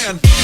again.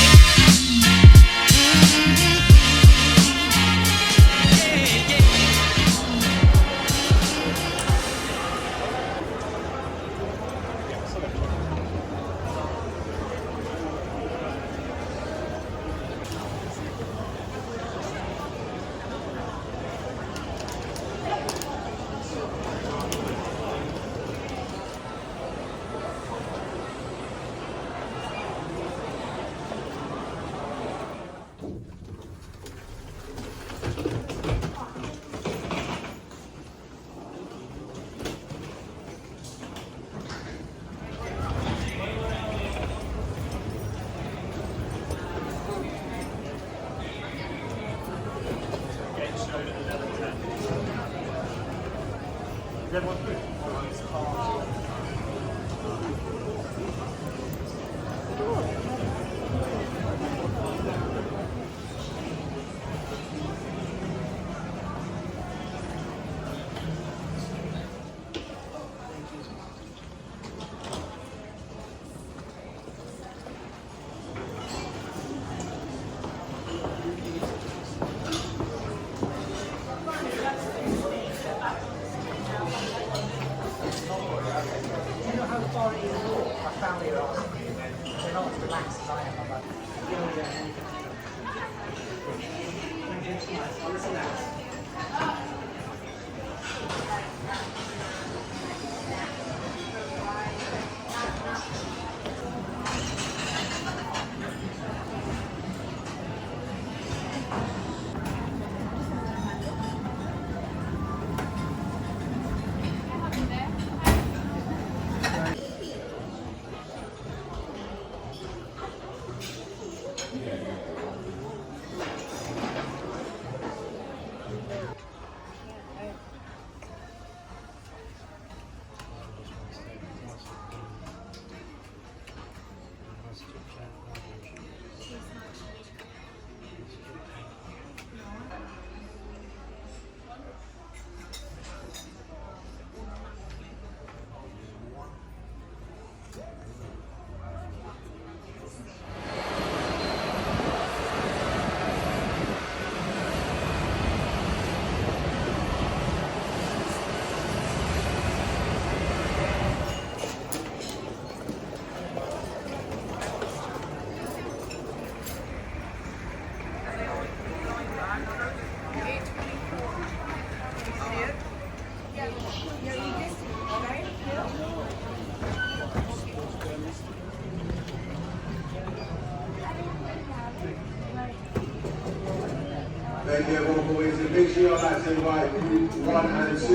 Thank you everyone for waiting. Make sure you're back to invite group 1 and 2.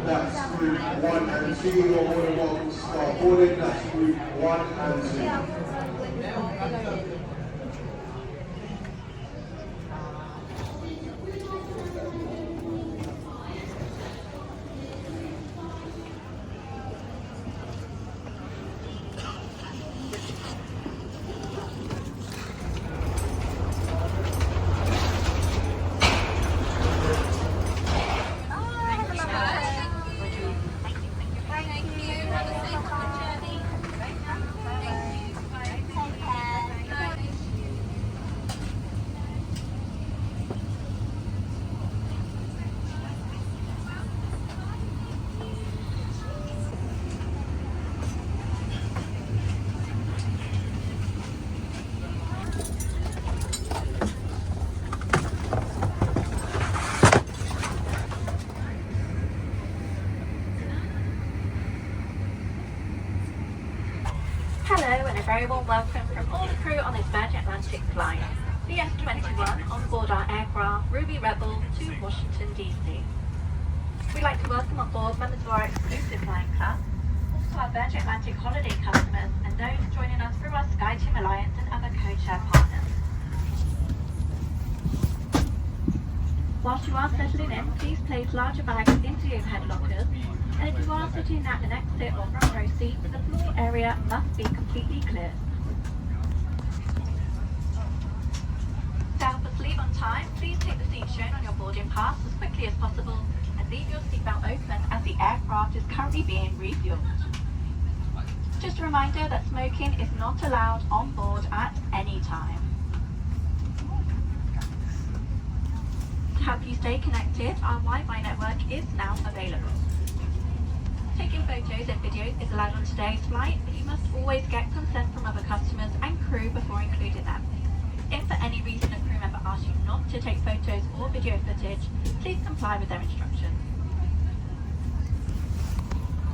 That's group 1 and 2. You're more than welcome to start boarding. That's group 1 and 2. Hello and a very warm welcome from all the crew on this Virgin Atlantic flight, VS21 on board our aircraft Ruby Rebel to Washington DC. We'd like to welcome on board members of our exclusive flying club, also our Virgin Atlantic holiday customers and those joining us through our SkyTeam Alliance and other codeshare partners. Whilst you are settling in, please place larger bags into the overhead lockers, and if you are sitting at an exit or front row seat, the floor area must be completely clear. To help us leave on time, please take the seat shown on your boarding pass as quickly as possible and leave your seatbelt open as the aircraft is currently being refueled. Just a reminder that smoking is not allowed on board at any time. To help you stay connected, our Wi-Fi network is now available. Taking photos and videos is allowed on today's flight, but you must always get consent from other customers and crew before including them. If for any reason a crew member asks you not to take photos or video footage, please comply with their instructions.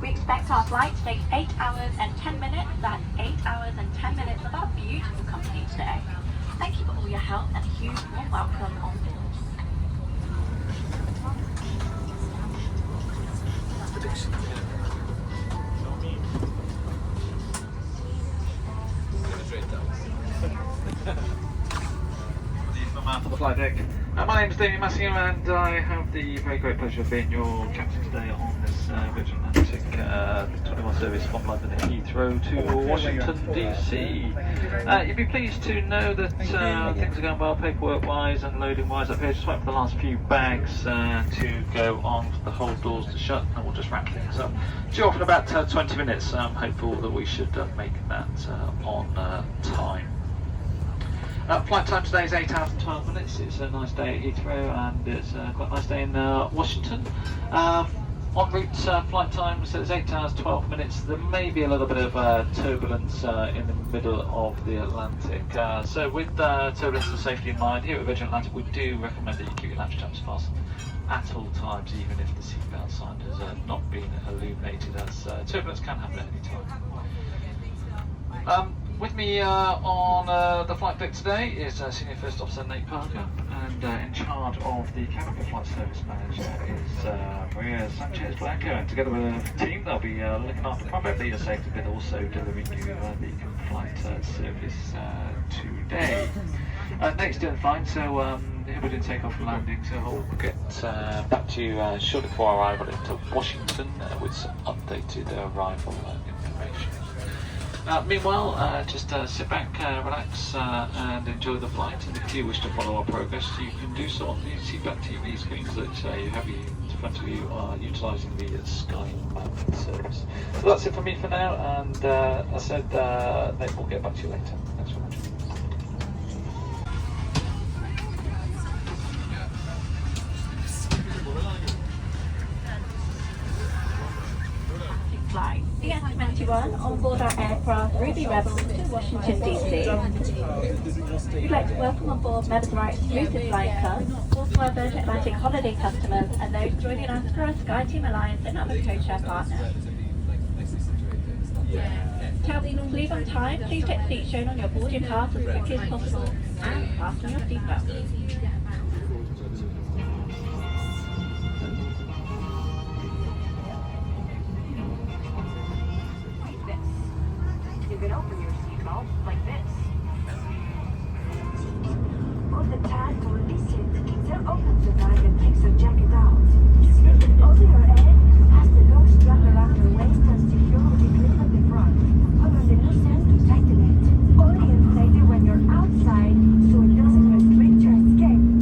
We expect our flight to take 8 hours and 10 minutes. That's 8 hours and 10 minutes of our beautiful company today. Thank you for all your help and a huge warm welcome on board. For the flight deck. My name is Damien Massimo and I have the very great pleasure of being your captain today on this Virgin Atlantic 21 service from London at Heathrow to Washington DC. You'd be pleased to know that things are going well paperwork-wise and loading-wise up here. Just wait for the last few bags to go on for the hold doors to shut, and we'll just wrap things up. Due off in about 20 minutes. I'm hopeful that we should make that on time. Flight time today is 8 hours and 12 minutes. It's a nice day at Heathrow and it's quite a nice day in Washington. En route flight time, so it's 8 hours 12 minutes. There may be a little bit of turbulence in the middle of the Atlantic. So with turbulence and safety in mind, here at Virgin Atlantic we do recommend that you keep your latch straps fastened at all times, even if the seatbelt sign has not been illuminated, as turbulence can happen at any time. With me on the flight deck today is Senior First Officer Nate Parker, and in charge of the cabin flight service manager is Maria Sanchez Blanco, and together with the team they'll be looking after primarily your safety but also delivering you the flight service today. Nate's doing fine, so he'll be doing takeoff and landing, so he'll get back to you shortly before our arrival into Washington with some updated arrival information. Meanwhile, just sit back, relax and enjoy the flight, and if you wish to follow our progress you can do so on the seatback TV screens that you have in front of you utilising the Sky Map service. So that's it for me for now, and as I said, Nate will get back to you later. Thanks very much. Flight DS21 on board our aircraft Ruby Rebel to Washington DC. We'd like to welcome on board members of our exclusive flying club, also our Virgin Atlantic holiday customers and those joining us for our SkyTeam Alliance and other co-chair partners. To help you leave on time, please take the seat shown on your boarding pass as quickly as possible and fasten your seatbelt. You can open your seatbelt like this. Hold the tag to release it, then open the bag and take the jacket out. Over your head, pass the long strap around your waist and secure with the grip at the front. Hold on the loose end to tighten it. Only inside it when you're outside, so it doesn't restrict your escape.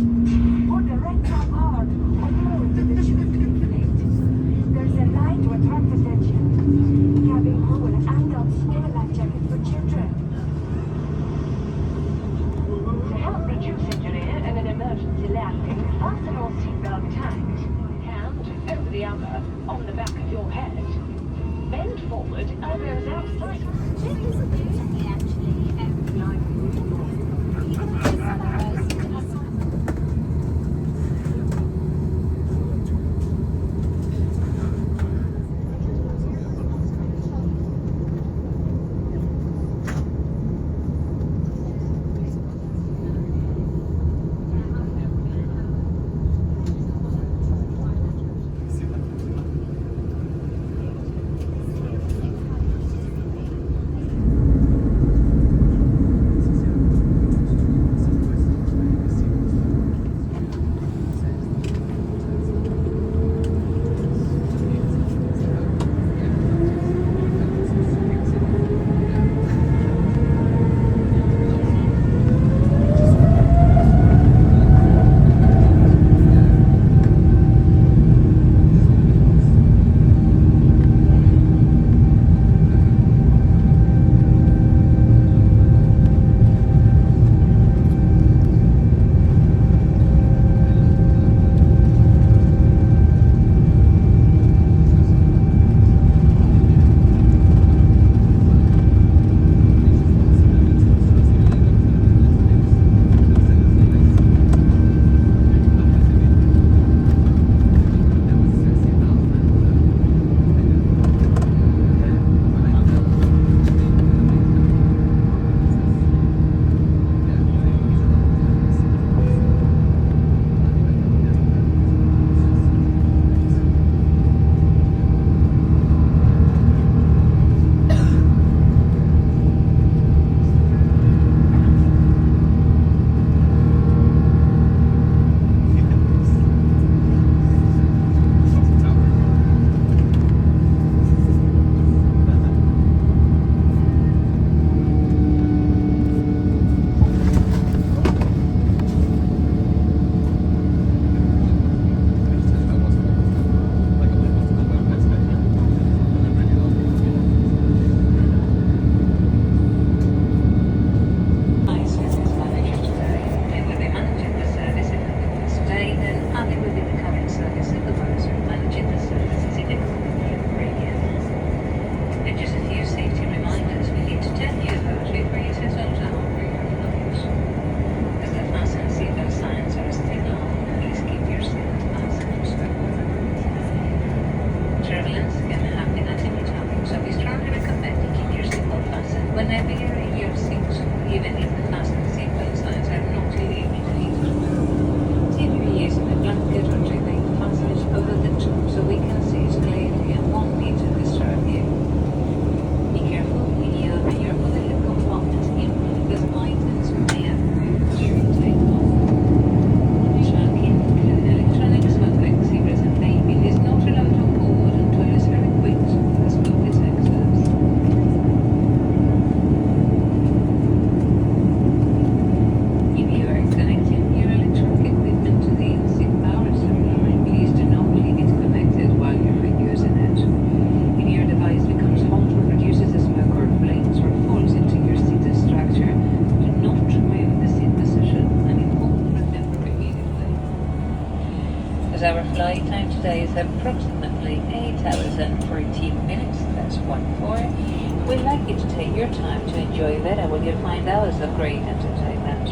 Our flight time today is approximately 8 hours and 14 minutes. That's 1-4. We'd like you to take your time to enjoy that, where you'll find hours of great entertainment.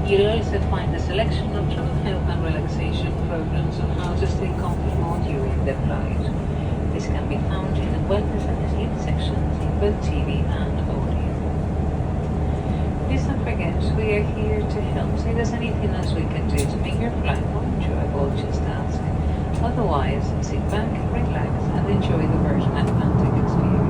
You'll also find a selection of travel health and relaxation programs on how to stay comfortable during the flight. This can be found in the wellness and sleep sections in both TV and audio. Please don't forget, we are here to help. So if there's anything else we can do to make your flight more enjoyable, just ask. Otherwise, sit back, relax, and enjoy the Virgin Atlantic experience.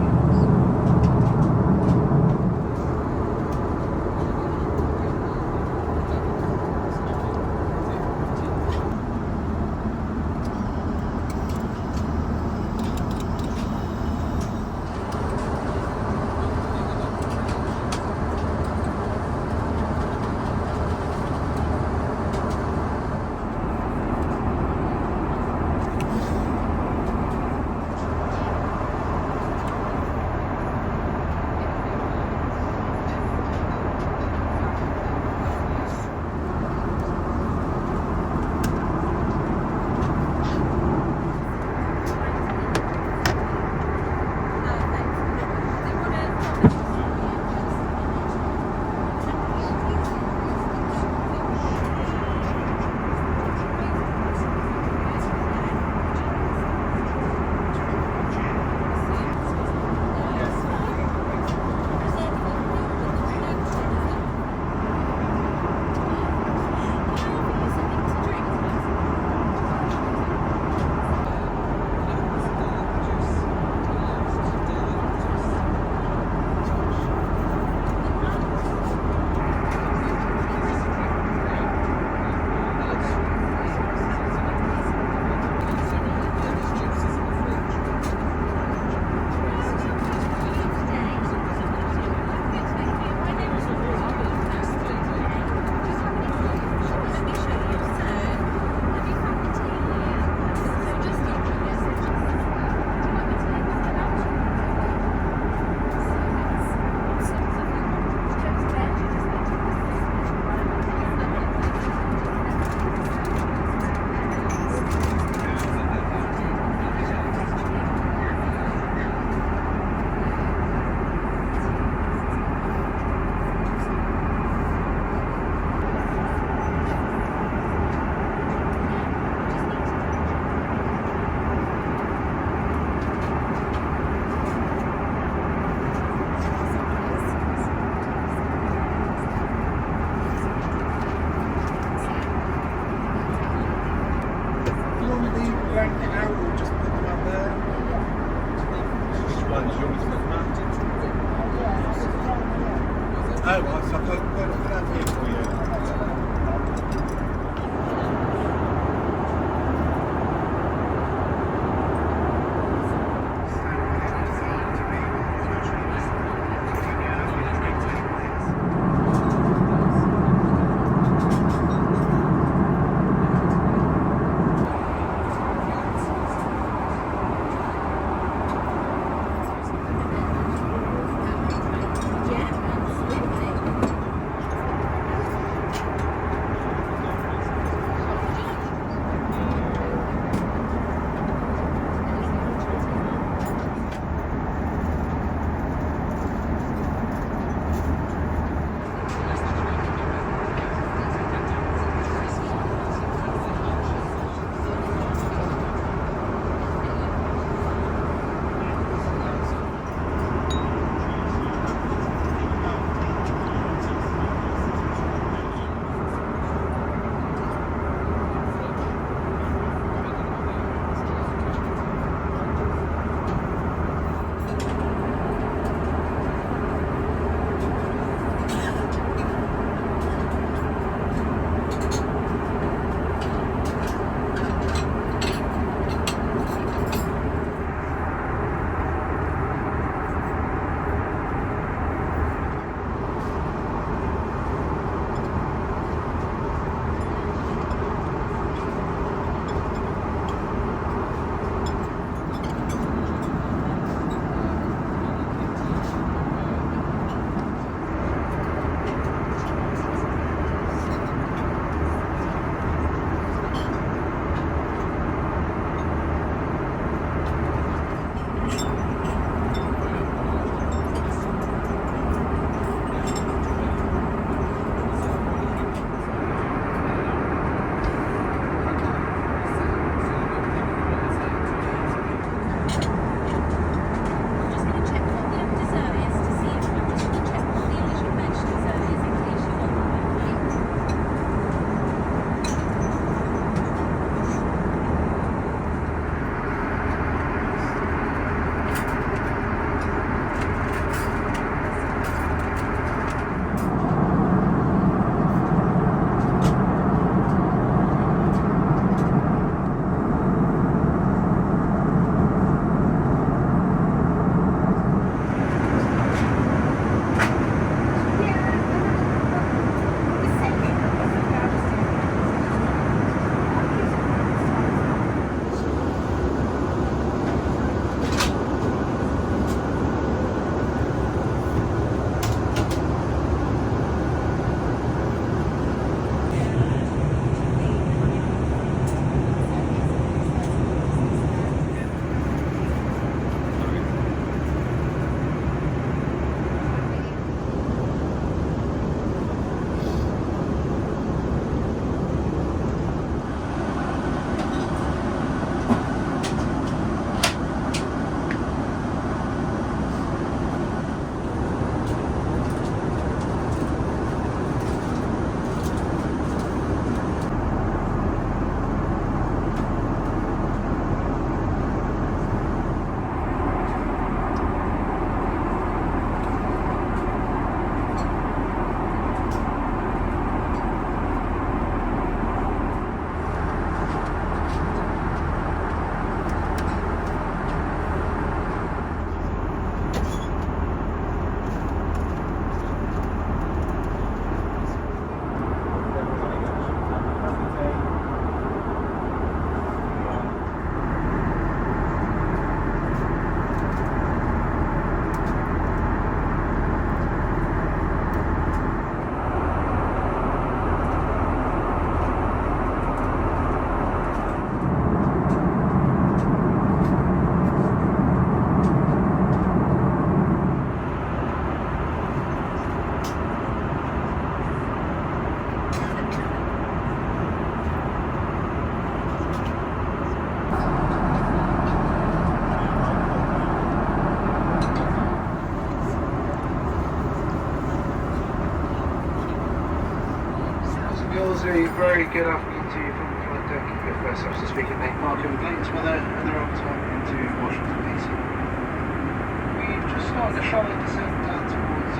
Hills, a very good afternoon to you from the flight deck. Your first officer speaking, Nate Parker with latest weather and the road time into Washington DC. We've just started a shallow descent down towards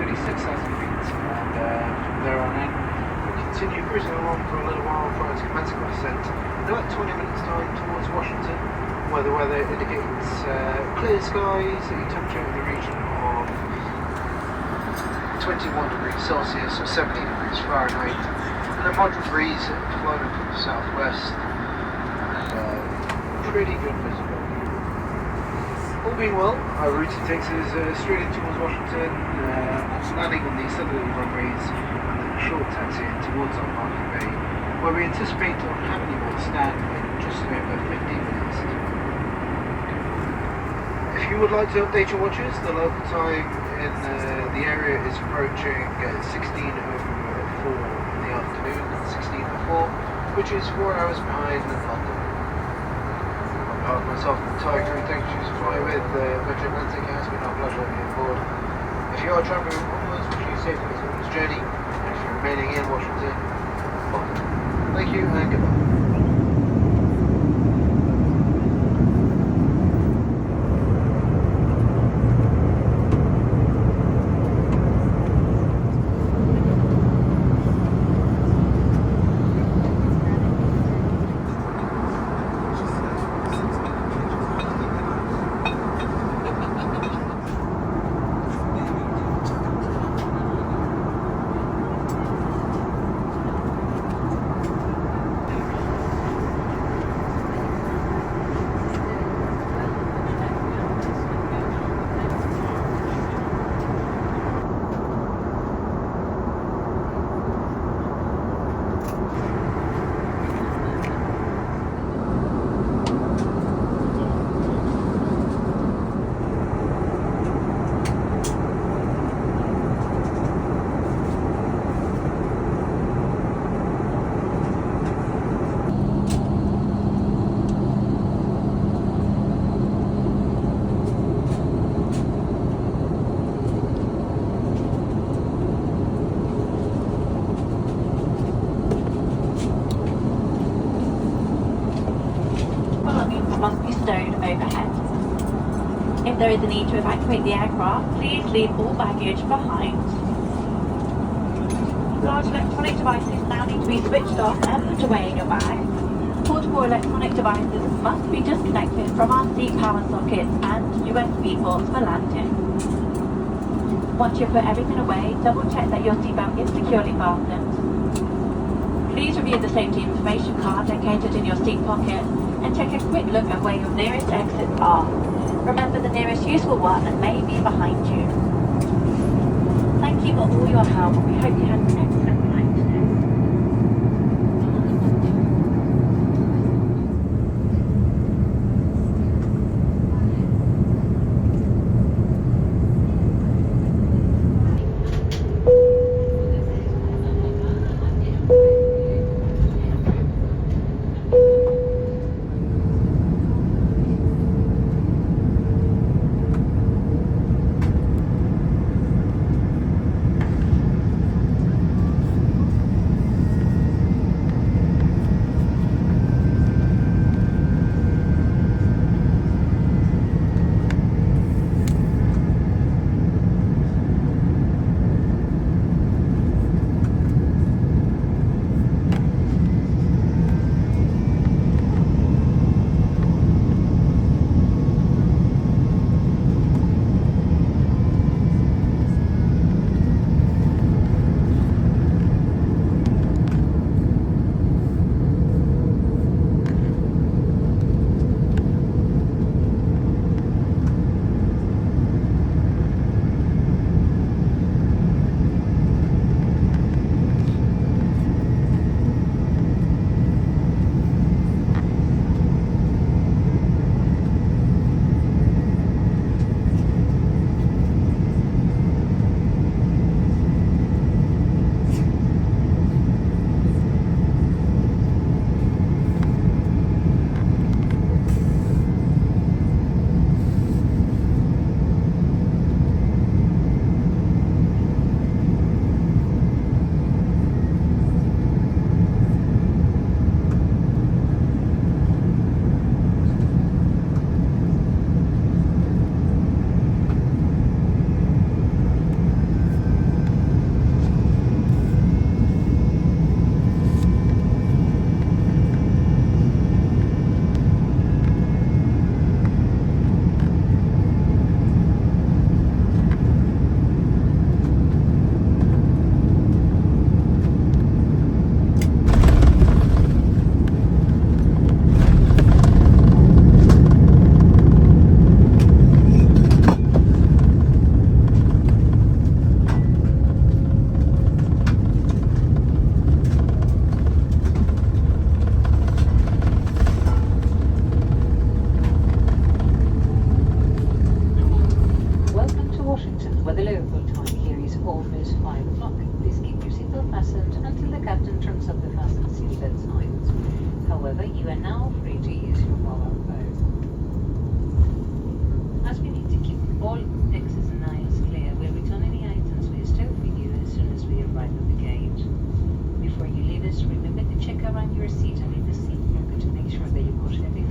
36,000 feet, and from there on in we'll continue cruising along for a little while prior to commencing our descent in about 20 minutes time towards Washington, where the weather indicates clear skies, a temperature in the region of 21 degrees Celsius or 70 degrees Fahrenheit, and a moderate breeze flowing from the southwest, and pretty good visibility. All being well, our route takes us straight in towards Washington, landing on the southerly runways, and then a short taxi in towards our parking bay, where we anticipate on having you on stand in just over 15 minutes. If you would like to update your watches, the local time in the area is approaching 16:04 in the afternoon, 16:04, which is 4 hours behind London. On behalf of myself and the entire crew, thank you to fly with Virgin Atlantic. It has been our pleasure having you on board. If you are travelling onwards, wish you safely on this journey, and if you're remaining in Washington, welcome. Thank you and goodbye. Must be stowed overhead. If there is a need to evacuate the aircraft, please leave all baggage behind. Large electronic devices now need to be switched off and put away in your bag. Portable electronic devices must be disconnected from our seat power sockets and USB ports for landing. Once you've put everything away, double check that your seatbelt is securely fastened. Please review the safety information card located in your seat pocket and take a quick look at where your nearest exits are. Remember, the nearest useful one may be behind you. Thank you for all your help. We hope you have an excellent flight today. fastened until the captain turns up the fasten seatbelt signs. However, you are now free to use your mobile phone. As we need to keep all X's and I's clear, we'll return any items we stole for you as soon as we arrive at the gate. Before you leave us, remember to check around your seat and in the seat pocket to make sure that you got everything